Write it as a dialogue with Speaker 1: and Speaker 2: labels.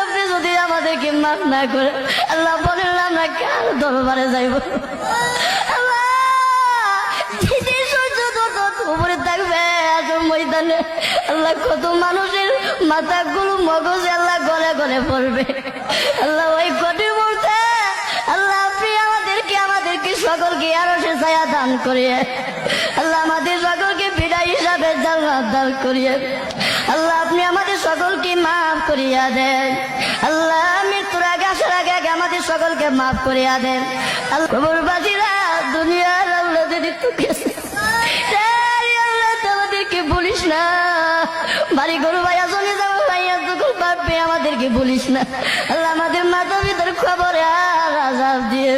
Speaker 1: আপনি যদি আমাদেরকে মাফ না করে আল্লাহ বলেন আমরা কার দরবারে যাইব? আল্লাহ উপরে থাকবে ময়দানে আল্লাহ কত মানুষের মাথাগুলো মগজে আল্লাহ গলে গলে পড়বে। আল্লাহ ওই কঠিন মুহূর্তে আল্লাহ আপনি আমাদেরকে সকলকে আরো সে ছায়া দান করিয়ে আল্লাহ আমাদের সকলকে বিদায় হিসাবে জান্নাত দান করিয়ে আল্লাহ আপনি আমাদের সকলকে মাফ করিয়া দেন। আল্লাহ মৃত্যুর আগে আসার আগে আগে আমাদের সকলকে মাফ করিয়া দেন। আল্লাহ কবরবাসীরা দুনিয়ার আল্লাহ যদি আমাদেরকে বলিস না, বাড়ি গরু ভাইয়া চলে যাবো ভাইয়া যখন পারবে আমাদেরকে বলিস না। আল্লাহ আমাদের মাথা ভিতর খবর আর আজাব দিয়ে